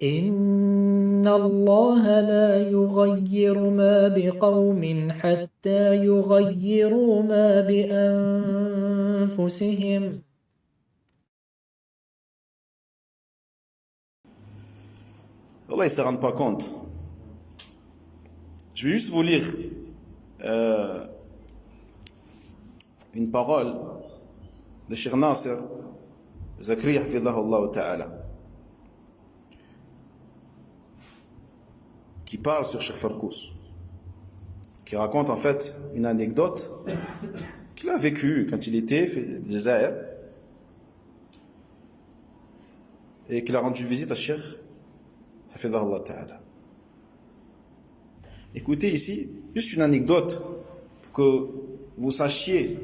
إن الله لا يغير ما بقوم حتى يغيروا ما بأنفسهم. Allah, ils ne se rendent pas compte. Je vais juste vous lire une parole de Cheikh Nasser Zakri hafidahullah ta'ala, qui parle sur Cheikh Farkous, qui raconte en fait une anecdote qu'il a vécue quand il était au Jazair et qu'il a rendu visite à Cheikh hafidahullah ta'ala. Écoutez ici, juste une anecdote pour que vous sachiez,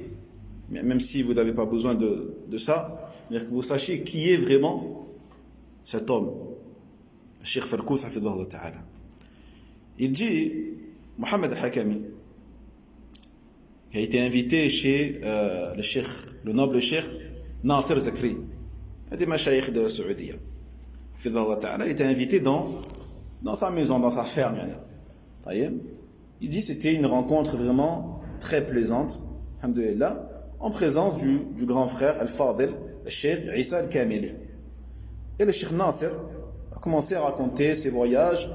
même si vous n'avez pas besoin de ça, mais que vous sachiez qui est vraiment cet homme, Cheikh Farkous hafidahullah ta'ala. Il dit, Mohamed Al-Hakami, qui a été invité chez le noble Cheikh Nasser Zakri, un des mashayikh de la Saoudia. Il a été invité dans sa maison, dans sa ferme. Il dit c'était une rencontre vraiment très plaisante, alhamdoulilah, en présence du grand frère Al-Fadil, le Cheikh Issa Al-Kamili. Et le Cheikh Nasser a commencé à raconter ses voyages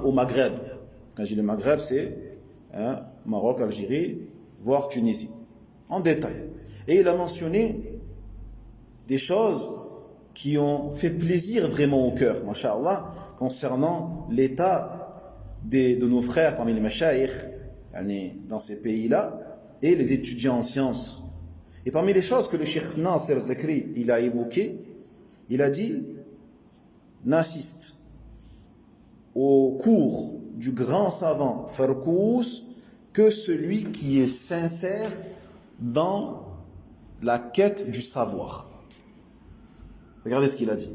au Maghreb. Quand je dis le Maghreb, c'est Maroc, Algérie, voire Tunisie, en détail. Et il a mentionné des choses qui ont fait plaisir vraiment au cœur, masha'Allah, concernant l'état de nos frères parmi les mashayikh, dans ces pays-là, et les étudiants en sciences. Et parmi les choses que le Cheikh Nasser Zakri il a évoquées, il a dit, n'assiste au cours du grand savant Farkous que celui qui est sincère dans la quête du savoir. Regardez ce qu'il a dit.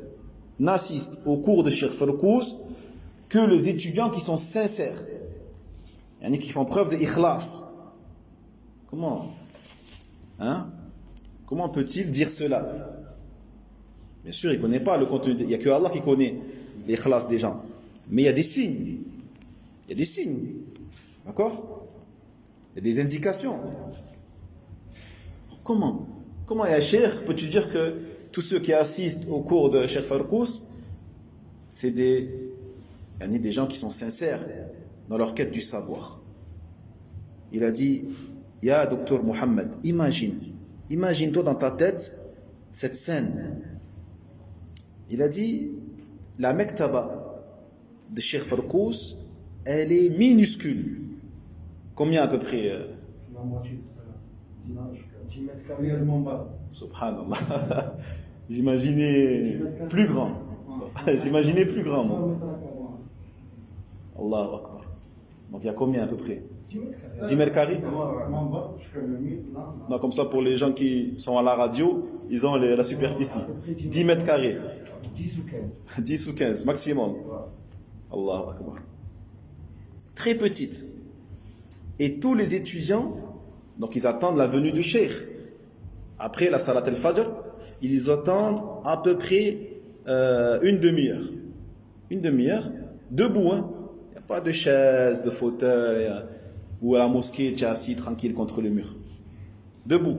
N'assiste au cours de Cheikh Farkous que les étudiants qui sont sincères, qui font preuve d'ikhlas. Comment peut-il dire cela? Bien sûr, il ne connaît pas le contenu. Il n'y a que Allah qui connaît l'ikhlas des gens. Mais il y a des signes. Il y a des signes. D'accord? Il y a des indications. Comment ya Cheikh, peux-tu dire que tous ceux qui assistent au cours de Cheikh Farkous, c'est des gens qui sont sincères dans leur quête du savoir? Il a dit, Ya Docteur Mohammed, imagine-toi dans ta tête cette scène. Il a dit, la Mektaba de Cheikh Farkous, elle est minuscule. Combien à peu près? C'est la moitié de ça. 10 mètres carrés. Subhanallah. J'imaginais plus grand. J'imaginais plus grand, moi. Allahu Akbar. Donc il y a combien à peu près? 10 mètres carrés. Non, comme ça pour les gens qui sont à la radio, ils ont la superficie. 10 mètres carrés. 10 ou 15. 10 ou 15 maximum. Allahu Akbar. Très petite. Et tous les étudiants, donc ils attendent la venue du cheikh. Après la salat al-fajr, ils attendent à peu près une demi-heure. Une demi-heure, debout. Il n'y a pas de chaise, de fauteuil, ou à la mosquée, tu es assis tranquille contre le mur. Debout.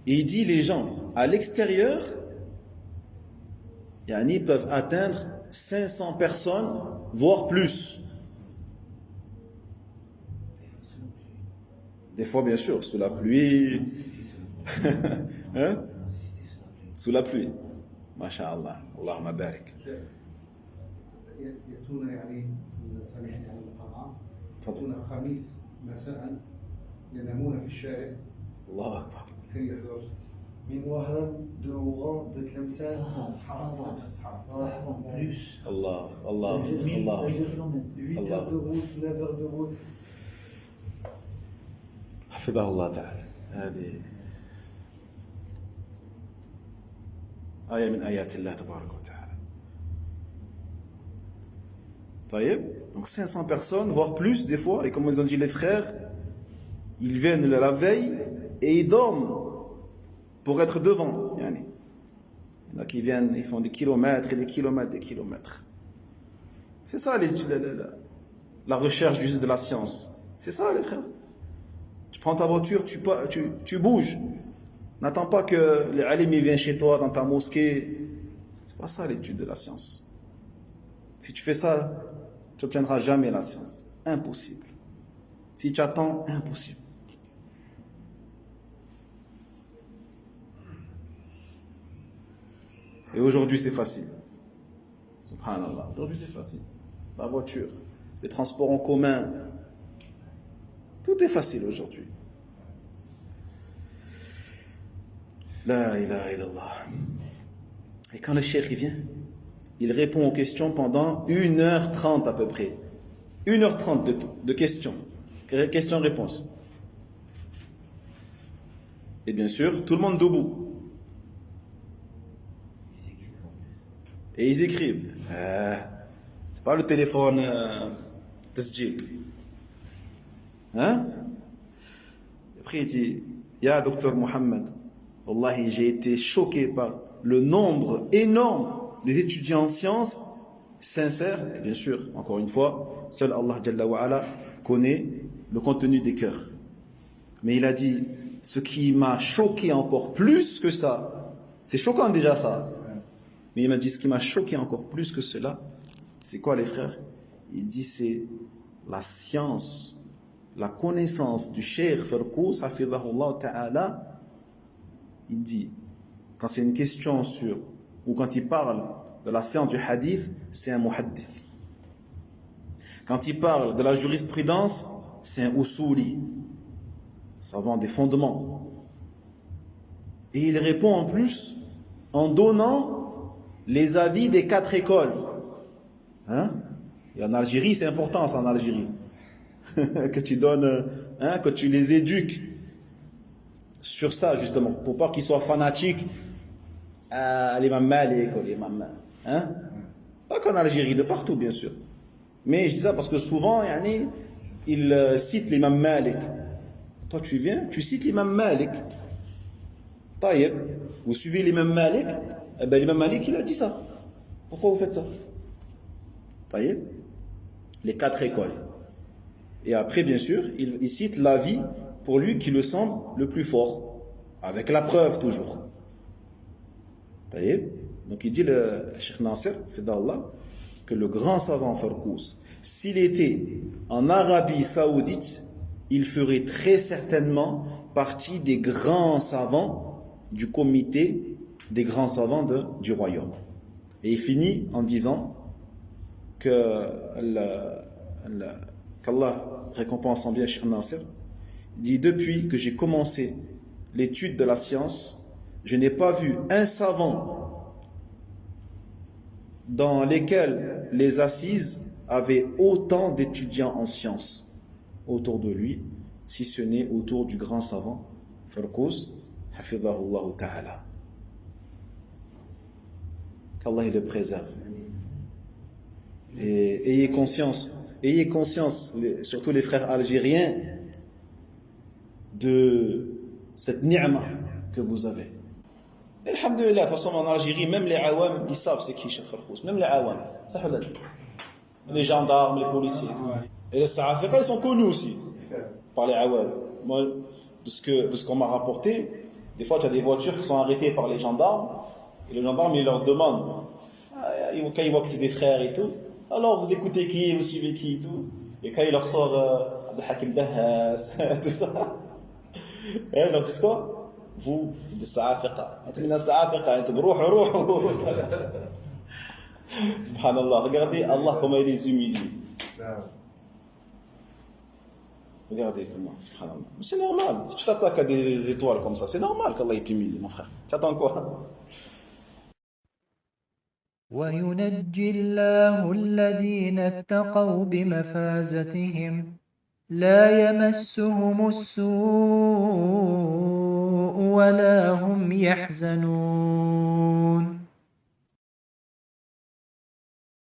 Et il dit les gens, à l'extérieur, ils peuvent atteindre 500 personnes, voire plus. Des fois, bien sûr, sous la pluie. Sous la pluie. Masha'Allah. Allahumma barik. يأتون سامحني على المقاطعة يأتون الخميس مساء ينامون في الشارع. الله أكبر. كي يحضر من وهران دو غون دو تلمسان أصحاب بلوس الله 8 heures de route 9 heures de route. حفظه الله تعالى. هذه آية من آيات الله تبارك وتعالى. Donc 500 personnes, voire plus des fois, et comme ils ont dit les frères, ils viennent la veille et ils dorment pour être devant. Il y en a qui viennent, ils font des kilomètres et des kilomètres, des kilomètres. C'est ça la recherche de la science. C'est ça, les frères. Tu prends ta voiture, tu bouges. N'attends pas que les alim viennent chez toi dans ta mosquée. C'est pas ça l'étude de la science. Si tu fais ça, tu n'obtiendras jamais la science. Impossible. Si tu attends, impossible. Et aujourd'hui, c'est facile. Subhanallah. Aujourd'hui, c'est facile. La voiture, les transports en commun, tout est facile aujourd'hui. La ilaha illallah. Et quand le cheikh vient, il répond aux questions pendant 1h30 à peu près. 1h30 de questions. Questions-réponses. Et bien sûr, tout le monde debout. Et ils écrivent. C'est pas le téléphone tasjil. Hein? Après il dit, Ya docteur Mohammed, Wallahi, j'ai été choqué par le nombre énorme des étudiants en sciences sincères. Et bien sûr, encore une fois, seul Allah Jalla wa Ala connaît le contenu des cœurs. Mais il a dit, ce qui m'a choqué encore plus que ça, c'est choquant déjà ça. Mais il m'a dit, ce qui m'a choqué encore plus que cela, c'est quoi les frères? Il dit, c'est la science, la connaissance du Cheikh Farkous, hafidhahullah ta'ala. Il dit, quand c'est une question sur, ou quand il parle de la science du hadith, c'est un muhaddith. Quand il parle de la jurisprudence, c'est un usuli, savant des fondements. Et il répond en plus en donnant les avis des 4 écoles. Hein? Et en Algérie, c'est important ça, en Algérie. Que tu donnes, que tu les éduques sur ça justement, pour pas qu'ils soient fanatiques à l'imam Malik ou l'imam. Hein? Pas qu'en Algérie, de partout bien sûr. Mais je dis ça parce que souvent, ils citent l'imam Malik. Toi tu viens, tu cites l'imam Malik. Taïeb, vous suivez l'imam Malik? Eh ben l'imam Malik il a dit ça. Pourquoi vous faites ça? Taïeb, les 4 écoles. Et après bien sûr, il cite l'avis pour lui qui le semble le plus fort, avec la preuve toujours. Taïeb. Donc il dit le Cheikh Nasser, Fidallah, que le grand savant Farkous, s'il était en Arabie Saoudite, il ferait très certainement partie des grands savants du comité des grands savants du royaume. Et il finit en disant qu'Allah récompense en bien Cheikh Nasser. Il dit, depuis que j'ai commencé l'étude de la science, je n'ai pas vu un savant dans lesquels les assises avaient autant d'étudiants en sciences autour de lui, si ce n'est autour du grand savant Farkous, hafidhahullah ta'ala. Qu'Allah le préserve. Et ayez conscience, surtout les frères algériens, de cette ni'ma que vous avez. Et alhamdoulilah, de toute façon en Algérie, même les awam, ils savent c'est qui Cheikh Farkous, même les awam, les gendarmes, les policiers. Et les sa'afiqa, ils sont connus aussi par les awam. Moi, de ce qu'on m'a rapporté, des fois tu as des voitures qui sont arrêtées par les gendarmes, et le gendarme il leur demande, quand il voit que c'est des frères et tout, alors vous écoutez qui, vous suivez qui et tout, et quand il leur sort Abdel Hakim Dahas, tout ça, et alors qu'est-ce quoi? Vous, des sa'afiqa, subhanallah, regardez Allah comment il les humilie. Regardez comment, subhanallah. C'est normal, si tu t'attaques à des étoiles comme ça, c'est normal qu'Allah t'humilie, mon frère. Tu attends quoi? وينجي الله الذين اتقوا بمفازتهم لا يمسهم السوء ولا هم يحزنون